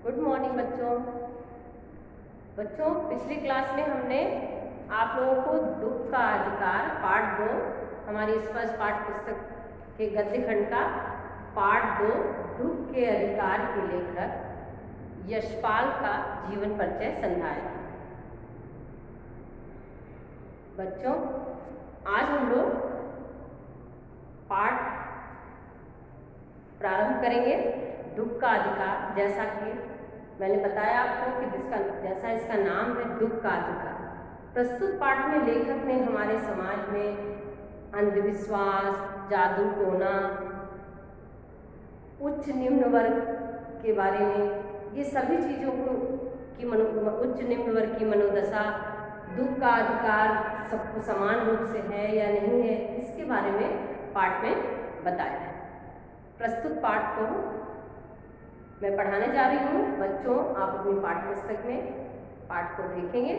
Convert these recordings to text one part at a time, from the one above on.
Good morning बच्चों पिछली class में हमने आप लोगों को दुख का अधिकार पार्ट 2 हमारी स्पर्श पाठ पुस्तक के गद्य खंड का पार्ट 2 दुख के अधिकार के लेखक यशपाल का जीवन परिचय समझाया। बच्चों आज हम लोग पाठ प्रारंभ करेंगे दुख का अधिकार। जैसा कि मैंने बताया आपको कि जैसा इसका नाम है दुख का अधिकार। प्रस्तुत पाठ में लेखक ने हमारे समाज में अंधविश्वास, जादू टोना, उच्च निम्न वर्ग के बारे में, ये सभी चीज़ों को की उच्च निम्न वर्ग की मनोदशा, दुख का अधिकार सबको समान रूप से है या नहीं है, इसके बारे में पाठ में बताया है। प्रस्तुत पाठ को मैं पढ़ाने जा रही हूँ। बच्चों आप अपनी पाठ्य पुस्तक में पाठ को देखेंगे।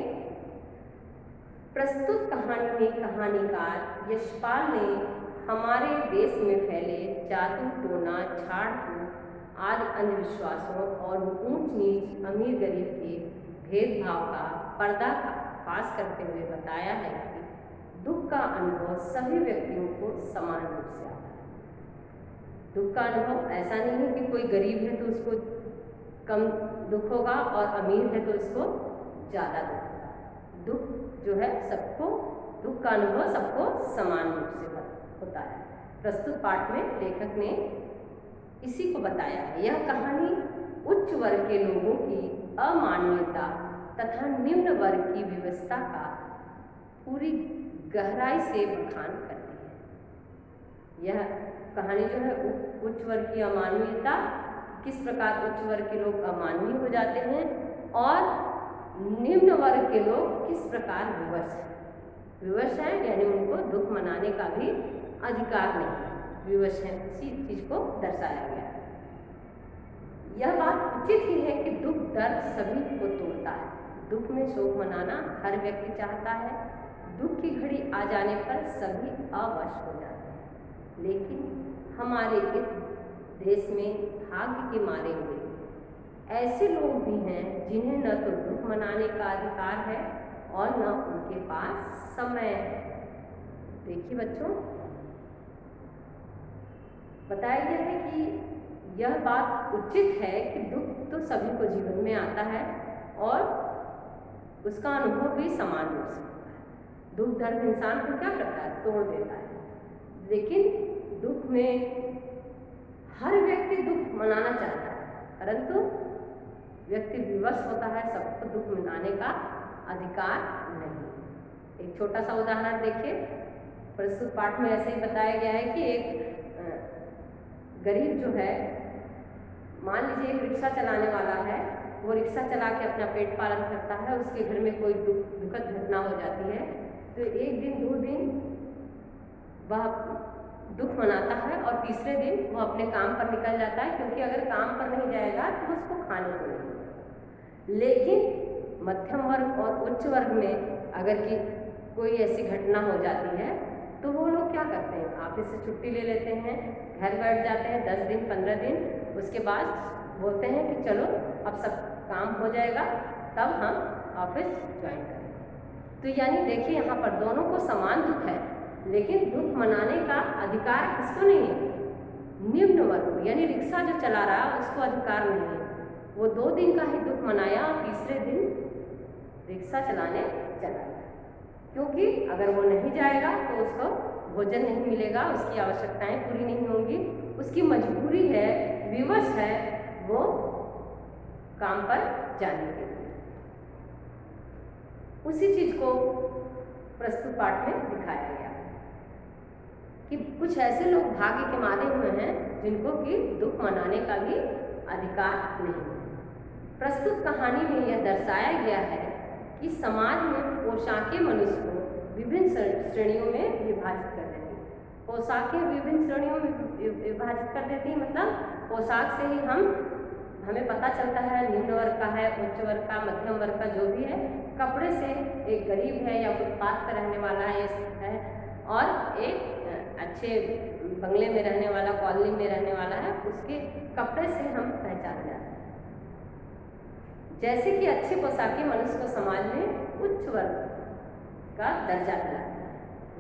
प्रस्तुत कहानी में कहानीकार यशपाल ने हमारे देश में फैले जादू टोना, झाड़ फूक आदि अंधविश्वासों और ऊंच नीच, अमीर गरीब के भेदभाव का पर्दाफाश करते हुए बताया है कि दुख का अनुभव सभी व्यक्तियों को समान रूप से आता है। दुख का अनुभव ऐसा नहीं है कि कोई गरीब है तो उसको कम दुख होगा और अमीर है तो उसको ज़्यादा दुख होगा। दुख जो है सबको, दुख का अनुभव सबको समान रूप से होता है। प्रस्तुत पाठ में लेखक ने इसी को बताया है। यह कहानी उच्च वर्ग के लोगों की अमानवीयता तथा निम्न वर्ग की व्यवस्था का पूरी गहराई से बखान करती है। यह कहानी जो है उच्च वर्ग की अमानवीयता, किस प्रकार उच्च वर्ग के लोग अमानवीय हो जाते हैं और निम्न वर्ग के लोग किस प्रकार विवश हैं, यानी उनको दुख मनाने का भी अधिकार नहीं है, विवश हैं, उसी चीज को दर्शाया गया है। यह बात उचित ही है कि दुख दर्द सभी को तोड़ता है। दुख में शोक मनाना हर व्यक्ति चाहता है। दुख की घड़ी आ जाने पर सभी अवश हो जाते हैं, लेकिन हमारे इस देश में भाग्य के मारे हुए ऐसे लोग भी हैं जिन्हें न तो दुख मनाने का अधिकार है और न उनके पास समय है। देखिए बच्चों, बताया गया है कि यह बात उचित है कि दुख तो सभी को जीवन में आता है और उसका अनुभव भी समान रूप से होता है। दुख दर्द इंसान को क्या करता है, तोड़ देता है, लेकिन दुख में हर व्यक्ति दुख मनाना चाहता है, परंतु व्यक्ति विवश होता है, सबको दुख मनाने का अधिकार नहीं। एक छोटा सा उदाहरण देखिए। प्रस्तुत पाठ में ऐसे ही बताया गया है कि एक गरीब जो है, मान लीजिए एक रिक्शा चलाने वाला है, वो रिक्शा चला के अपना पेट पालन करता है। उसके घर में कोई दुखद घटना हो जाती है तो एक दिन 2 दिन वह दुख मनाता है और तीसरे दिन वो अपने काम पर निकल जाता है, क्योंकि अगर काम पर नहीं जाएगा तो उसको खाने को नहीं मिलेगा। लेकिन मध्यम वर्ग और उच्च वर्ग में अगर कि कोई ऐसी घटना हो जाती है तो वो लोग क्या करते हैं, ऑफिस से छुट्टी ले लेते हैं, घर बैठ जाते हैं 10 दिन 15 दिन। उसके बाद बोलते हैं कि चलो अब सब काम हो जाएगा तब हम ऑफिस ज्वाइन करेंगे। तो यानी देखिए यहाँ पर दोनों को समान दुख है, लेकिन दुख मनाने का अधिकार किसको नहीं है, निम्न वर्ग को, यानी रिक्शा जो चला रहा है उसको अधिकार नहीं है। वो 2 दिन का ही दुख मनाया और तीसरे दिन रिक्शा चलाने चला गया, क्योंकि अगर वो नहीं जाएगा तो उसको भोजन नहीं मिलेगा, उसकी आवश्यकताएं पूरी नहीं होंगी, उसकी मजबूरी है, विवश है वो काम पर जाने के लिए। उसी चीज को प्रस्तुत पाठ में दिखाया गया कि कुछ ऐसे लोग भाग्य के मारे हुए हैं जिनको कि दुख मनाने का भी अधिकार नहीं है। प्रस्तुत कहानी में यह दर्शाया गया है कि समाज में पोशाकें मनुष्य को विभिन्न श्रेणियों में विभाजित कर देती हैं। पोशाकें विभिन्न श्रेणियों में विभाजित कर देती हैं, मतलब पोशाक से ही हमें पता चलता है निम्न वर्ग का है, उच्च वर्ग का, मध्यम वर्ग का, जो भी है। कपड़े से एक गरीब है या फुटपाथ पर रहने वाला है और एक अच्छे बंगले में रहने वाला, कॉलोनी में रहने वाला है, उसके कपड़े से हम पहचान जाते हैं। जैसे कि अच्छी पोशाकें मनुष्य को समाज में उच्च वर्ग का दर्जा दिलाती हैं,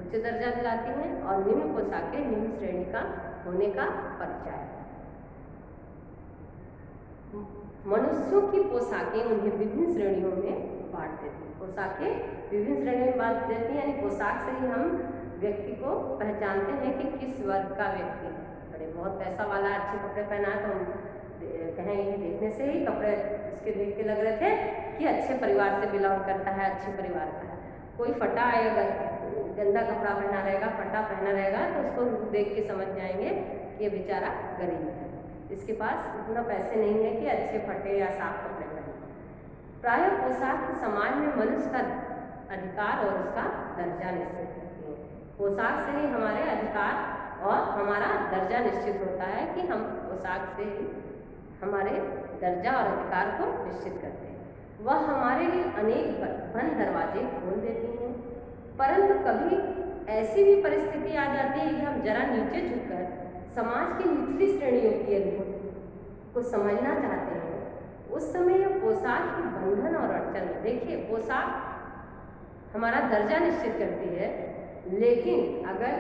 उच्च दर्जा दिलाती हैं, और निम्न पोशाकें निम्न श्रेणी का होने का परिचय है। मनुष्यों की पोशाकें उन्हें विभिन्न श्रेणियों में बांट देती हैं। पोशाकें विभिन्न श्रेणियों में बांट देती हैं, यानी पोशाक से ही हम व्यक्ति को पहचानते हैं कि किस वर्ग का व्यक्ति है। बड़े बहुत पैसा वाला अच्छे कपड़े पहना है तो हम कहेंगे, देखने से ही कपड़े उसके देख के लग रहे थे कि अच्छे परिवार से बिलोंग करता है, अच्छे परिवार का है। कोई फटा आएगा, गंदा कपड़ा पहना रहेगा, फटा पहना रहेगा, तो उसको देख के समझ जाएंगे कि ये बेचारा गरीब है, इसके पास इतना पैसे नहीं है कि अच्छे फटे या साफ कपड़े पहने। प्रायः पोशाक समाज में मनुष्य का अधिकार और उसका दर्जा निश्चित करती है। पोशाक से ही हमारे अधिकार और हमारा दर्जा निश्चित होता है कि हम पोशाक से ही हमारे दर्जा और अधिकार को निश्चित करते हैं। वह हमारे लिए अनेक बंद दरवाजे खोल देती हैं, परंतु कभी ऐसी भी परिस्थिति आ जाती है कि हम जरा नीचे झुककर समाज की निचली श्रेणियों की अनुभूति को समझना चाहते हैं। उस समय यह पोशाक की बंधन और अड़चन, देखिए पोशाक हमारा दर्जा निश्चित करती है, लेकिन अगर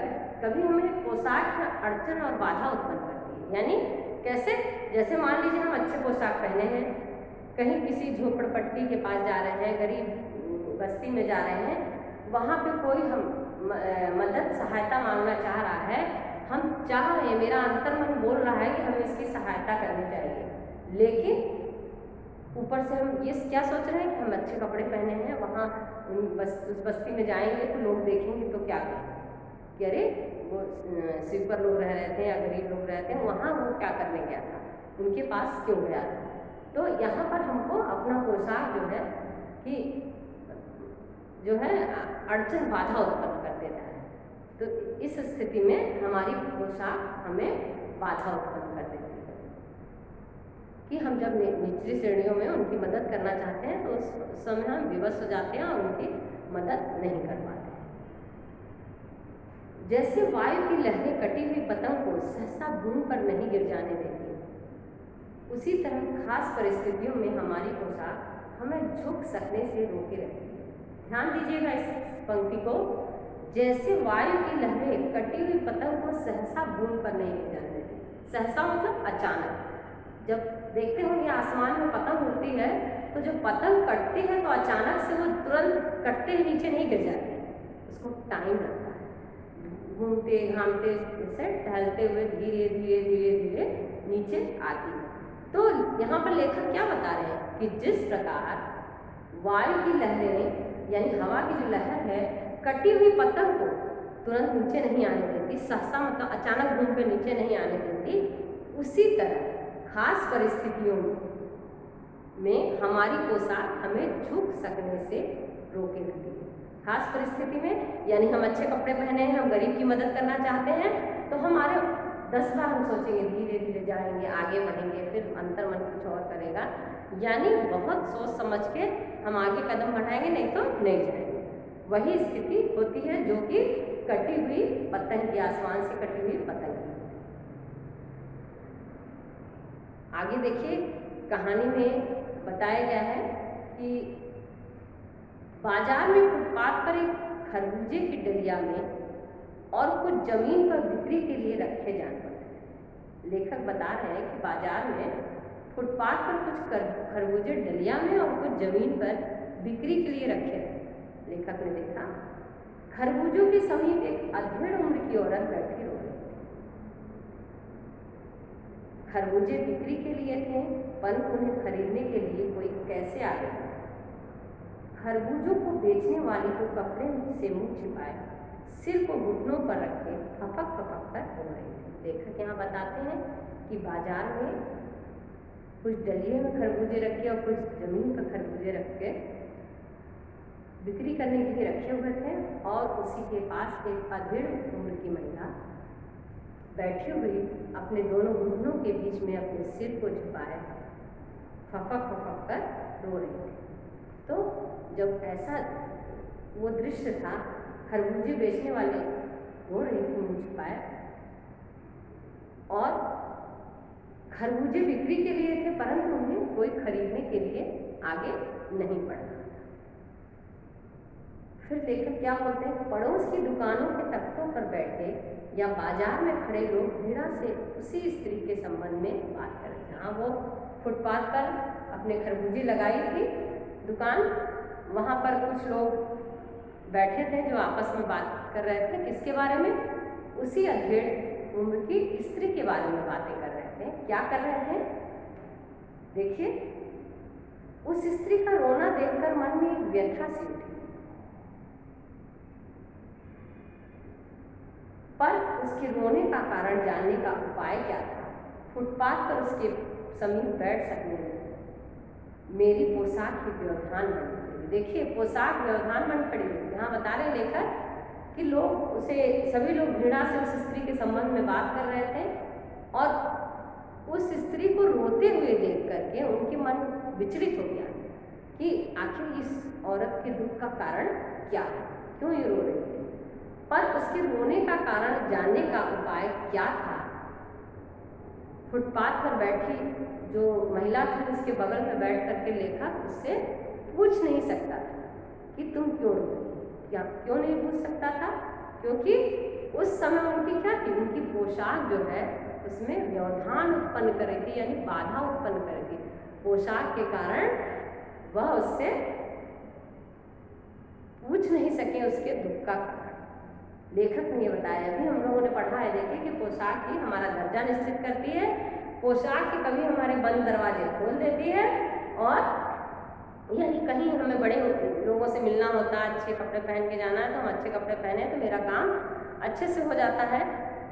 कभी हमें पोशाक अड़चन और बाधा उत्पन्न करती है। यानी कैसे? जैसे मान लीजिए हम अच्छे पोशाक पहने हैं, कहीं किसी झोपड़पट्टी के पास जा रहे हैं, गरीब बस्ती में जा रहे हैं, वहाँ पे कोई हम मदद सहायता मांगना चाह रहा है, हम चाह रहे हैं, मेरा अंतर्मन बोल रहा है कि हमें इसकी सहायता करनी चाहिए, लेकिन ऊपर से हम ये क्या सोच रहे हैं कि हम अच्छे कपड़े पहने हैं, वहाँ उस बस्ती में जाएंगे तो लोग देखेंगे तो क्या कहेंगे कि अरे वो स्वीपर लोग रह रहे थे या गरीब लोग रहते हैं, वहाँ वो क्या करने गया था, उनके पास क्यों गया था। तो यहाँ पर हमको अपना पोशाक जो है कि जो है अड़चन बाधा उत्पन्न कर देता है। तो इस स्थिति में हमारी पोशाक हमें बाधा उत्पन्न कर देती है कि हम जब निचली श्रेणियों में उनकी मदद करना चाहते हैं तो उस समय हम विवश हो जाते हैं और उनकी मदद नहीं कर पाते। जैसे वायु की लहरें कटी हुई पतंग को सहसा भूमि पर नहीं गिर जाने देती, उसी तरह खास परिस्थितियों में हमारी पोशाक हमें झुक सकने से रोके रहती है। ध्यान दीजिएगा इस पंक्ति को, जैसे वायु की लहरें कटी हुई पतंग को सहसा भूमि पर नहीं गिर जाने देती। सहसा मतलब अचानक। जब देखते होंगे आसमान में पतंग उड़ती है तो जब पतंग कटती है तो अचानक से वो तुरंत कटते ही नीचे नहीं गिर जाती, उसको टाइम लगता है, घूमते घामते से टहलते हुए धीरे धीरे धीरे धीरे नीचे आती है। तो यहाँ पर लेखक क्या बता रहे हैं कि जिस प्रकार वायु की लहरें यानी हवा की जो लहर है कटी हुई पतंग को तुरंत नीचे नहीं आने देती, सहसा मतलब अचानक घूम पे नीचे नहीं आने देती, उसी तरह खास परिस्थितियों में हमारी पोशाक हमें झुक सकने से रोके रहती है। खास परिस्थिति में यानी हम अच्छे कपड़े पहने हैं, हम गरीब की मदद करना चाहते हैं, तो हमारे 10 बार हम सोचेंगे, धीरे धीरे जाएंगे, आगे बढ़ेंगे, फिर अंतर्मन कुछ और करेगा, यानी बहुत सोच समझ के हम आगे कदम बढ़ाएंगे, नहीं तो नहीं जाएंगे। वही स्थिति होती है जो कि कटी हुई पतंग की, आसमान से कटी हुई पतंग की। आगे देखिए कहानी में बताया गया है कि बाजार में फुटपाथ पर एक खरबूजे की डलिया में और कुछ जमीन पर बिक्री के लिए रखे जानवर थे। लेखक बता रहे हैं कि बाजार में फुटपाथ पर कुछ खरबूजे डलिया में और कुछ जमीन पर बिक्री के लिए रखे थे। लेखक ने देखा खरबूजों के समीप एक अधेड़ उम्र की औरत बैठी रो रही थी। खरबूजे बिक्री के लिए थे, परंतु उन्हें खरीदने के लिए कोई कैसे आ गया। खरबूजों को बेचने वाली को कपड़े से मुंह छिपाए सिर को घुटनों पर रखे फपक फपक कर रो रही थी। लेखक यहाँ बताते हैं कि बाजार में कुछ डलिए में खरबूजे रखे और कुछ जमीन पर खरबूजे रख के बिक्री करने के लिए रखे हुए थे, और उसी के पास एक अधेड़ उम्र की महिला बैठी हुई अपने दोनों घुटनों के बीच में अपने सिर को झुकाए फपक फपक कर रो रही थी। तो जब ऐसा वो दृश्य था, खरबूजे बेचने वाले रो रही थी मुंह छिपाए, और खरबूजे बिक्री के लिए थे, परंतु उन्हें कोई कोई खरीदने के लिए आगे नहीं बढ़ रहा था। फिर लेखक क्या बोलते हैं, पड़ोस की दुकानों के तख्तों पर बैठे या बाजार में खड़े लोग घृणा से उसी स्त्री के संबंध में बात कर रहे थे। हाँ, वो फुटपाथ पर अपने खरबूजे लगाई थी दुकान, वहाँ पर कुछ लोग बैठे थे जो आपस में बात कर रहे थे। किसके बारे में? उसी अधेड़ उम्र की स्त्री के बारे में बातें कर रहे थे। क्या कर रहे हैं? देखिए, उस स्त्री का रोना देखकर मन में एक व्यथा सी उठी, पर उसके रोने का कारण जानने का उपाय क्या था? फुटपाथ पर उसके समीप बैठ सकने में मेरी पोशाक ही व्यवधान बन खड़ी। देखिए, पोशाक व्यवधान बन खड़ी हुई। यहाँ बता रहे लेखक कि लोग उसे, सभी लोग घृणा से उस स्त्री के संबंध में बात कर रहे थे और उस स्त्री को रोते हुए देख करके उनके मन विचलित हो गया कि आखिर इस औरत के दुख का कारण क्या है, क्यों ये रो रही है। पर उसके रोने का कारण जानने का उपाय क्या था? फुटपाथ पर बैठी जो महिला थी उसके बगल में बैठ करके लेखक उससे पूछ नहीं सकता था कि तुम क्यों रो रही हो। क्या क्यों नहीं पूछ सकता था? क्योंकि उस समय उनकी क्या थी, उनकी पोशाक जो है उसमें व्यवधान उत्पन्न करेगी, यानी बाधा उत्पन्न करेगी। पोशाक के कारण वह उससे पूछ नहीं सके उसके दुख का कारण। लेखक ने ये बताया, अभी हम लोगों ने पढ़ा है, देखिए कि पोशाक ही हमारा दर्जा निश्चित करती है। पोशाक ही कभी हमारे बंद दरवाजे खोल देती है, और यानी कहीं हमें बड़े लोगों से मिलना होता है, अच्छे कपड़े पहन के जाना है तो हम अच्छे कपड़े पहने तो मेरा काम अच्छे से हो जाता है,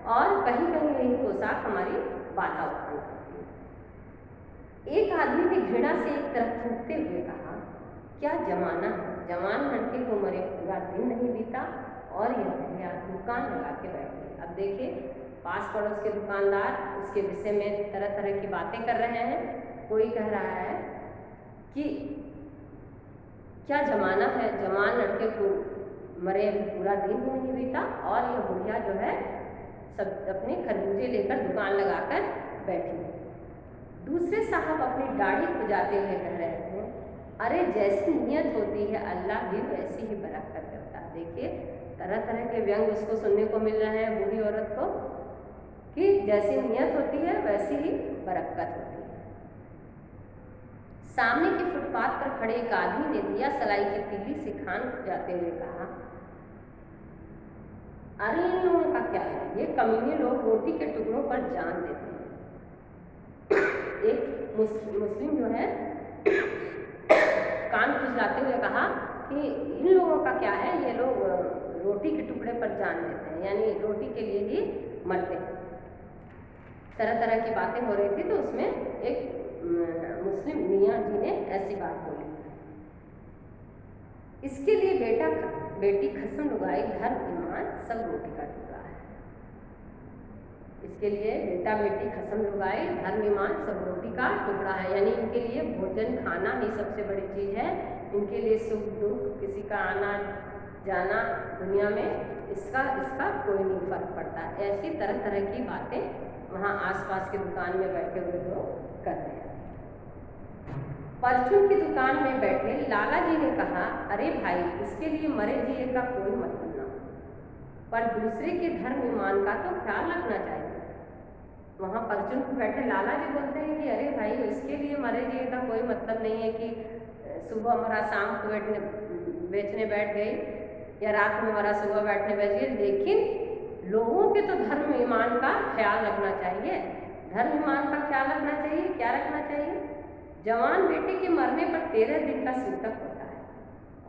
और कहीं कहीं यही पोशाक हमारी बाधा उत्पन्न करती है। एक आदमी ने घृणा से एक तरफ थूकते हुए कहा, क्या जमाना है, जवान लड़के को मरे पूरा दिन नहीं बीता और यह भैया दुकान लगा के बैठे। अब देखिए, पास पड़ोस के दुकानदार उसके विषय में तरह तरह की बातें कर रहे हैं। कोई कह रहा है कि क्या जमाना है, जवान लड़के को मरे अभी पूरा दिन ही नहीं बीता और यह बुढ़िया जो है सब अपने खरबूजे लेकर दुकान लगाकर बैठी है। दूसरे साहब अपनी दाढ़ी खुजाते हुए कह रहे थे, अरे जैसी नियत होती है अल्लाह भी वैसी ही बरकत करता है। देखिए, तरह तरह के व्यंग उसको सुनने को मिल रहे हैं बूढ़ी औरत को, कि जैसी नियत होती है वैसी ही बरकत होती है। सामने के फुटपाथ पर खड़े एक आदमी ने दिया सलाई की तीली से खान जाते हुए कहा, अरे इन लोगों का क्या है, ये कमीने लोग रोटी के टुकड़ों पर जान देते हैं। एक मुस्लिम जो है कान खुजलाते हुए कहा कि इन लोगों का क्या है, ये लोग रोटी के टुकड़े पर जान देते हैं, यानी रोटी के लिए ही मरते हैं। तरह तरह की बातें हो रही थी, तो उसमें एक मुस्लिम मियाँ जी ने ऐसी बात बोली, इसके लिए बेटी कसम लुगाई धर्म ईमान सब रोटी का टुकड़ा है। इसके लिए बेटा बेटी कसम लुगाई धर्म ईमान सब रोटी का टुकड़ा है, यानी इनके लिए भोजन खाना ही सबसे बड़ी चीज़ है। इनके लिए सुख दुख, किसी का आना जाना दुनिया में इसका कोई नहीं फर्क पड़ता। ऐसी तरह तरह की बातें वहाँ आसपास के दुकान में बैठे हुए लोग कर रहे हैं। परचून की दुकान में बैठे लाला जी ने कहा, अरे भाई, इसके लिए मरे जिए का कोई मतलब ना, पर दूसरे के धर्म ईमान का तो ख्याल रखना चाहिए। वहाँ परचून पर बैठे लाला जी बोलते हैं कि अरे भाई, इसके लिए मरे जिए का कोई मतलब नहीं है कि सुबह मरा शाम को बेचने बैठ गई या रात में मरा सुबह बैठने बैठ गई, लेकिन लोगों के तो धर्म ईमान का ख्याल रखना चाहिए। धर्म ईमान का ख्याल रखना चाहिए। क्या रखना चाहिए? जवान बेटे के मरने पर 13 दिन का सूतक होता है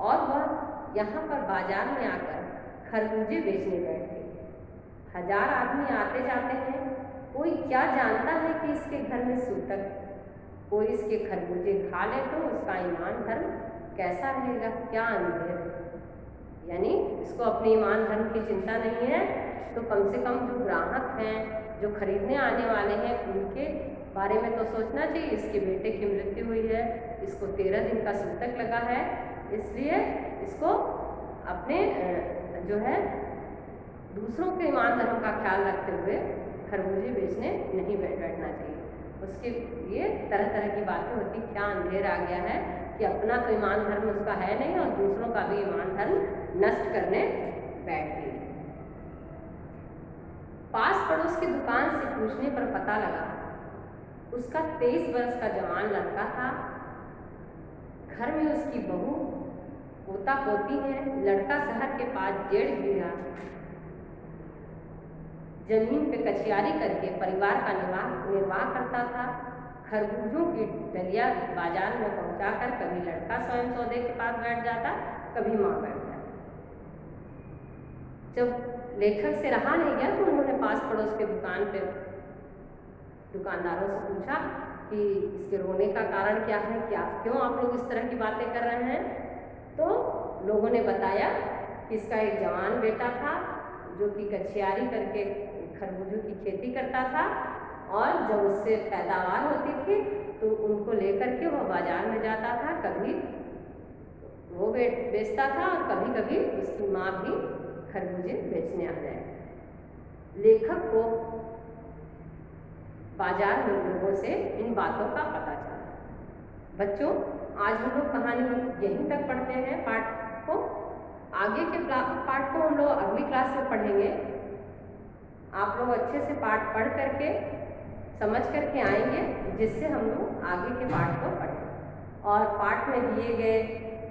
और वह यहाँ पर बाजार में आकर खरबूजे बेचने बैठ गई। 1000 आदमी आते जाते हैं, कोई क्या जानता है कि इसके घर में सूतक, कोई इसके खरबूजे खा ले तो उसका ईमान धर्म कैसा रहेगा, क्या अंधेर। यानी इसको अपने ईमान धर्म की चिंता नहीं है, तो कम से कम जो ग्राहक हैं, जो खरीदने आने वाले हैं, उनके बारे में तो सोचना चाहिए। इसके बेटे की मृत्यु हुई है, इसको 13 दिन का सूतक लगा है, इसलिए इसको अपने जो है दूसरों के ईमान धर्म का ख्याल रखते हुए खरबूजे बेचने नहीं बैठना चाहिए। उसके लिए तरह तरह की बातें होती, क्या अंधेर आ गया है कि अपना तो ईमान धर्म उसका है नहीं और दूसरों का भी ईमान धर्म नष्ट करने बैठ गई। पास पड़ोस की दुकान से पूछने पर पता लगा उसका 23 वर्ष का जवान लड़का था। घर में उसकी बहू पोता पोती है। लड़का शहर के पास 1.5 बीघा जमीन पे कचियारी करके परिवार का निर्वाह करता था। खरबूजों की डलिया बाजार में पहुंचाकर कभी लड़का स्वयं सौदे के पास बैठ जाता, कभी माँ बैठ जाती। जब लेखक से रहा नहीं गया तो उन्होंने पास पड़ोस के दुकानदारों से पूछा कि इसके रोने का कारण क्या है, क्यों आप लोग इस तरह की बातें कर रहे हैं। तो लोगों ने बताया कि इसका एक जवान बेटा था जो कि कचियारी करके खरबूजों की खेती करता था और जब उससे पैदावार होती थी तो उनको लेकर के वह बाजार में जाता था, कभी वो बेचता था और कभी कभी उसकी माँ भी खरबूजे बेचने आ जाए। लेखक को बाजार में लोगों से इन बातों का पता चला। बच्चों, आज हम लोग कहानी यहीं तक पढ़ते हैं पाठ को। आगे के पाठ को हम लोग अगली क्लास में पढ़ेंगे। आप लोग अच्छे से पाठ पढ़ करके समझ करके आएंगे, जिससे हम लोग आगे के पाठ को पढ़ें। और पाठ में दिए गए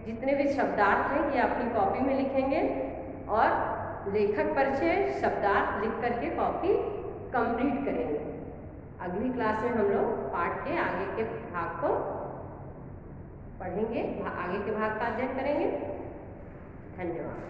जितने भी शब्दार्थ हैं ये अपनी कॉपी में लिखेंगे और लेखक परिचय शब्दार्थ लिख करके कॉपी कंप्लीट करेंगे। अगली क्लास में हम लोग पाठ के आगे के भाग को पढ़ेंगे, आगे के भाग का अध्ययन करेंगे। धन्यवाद।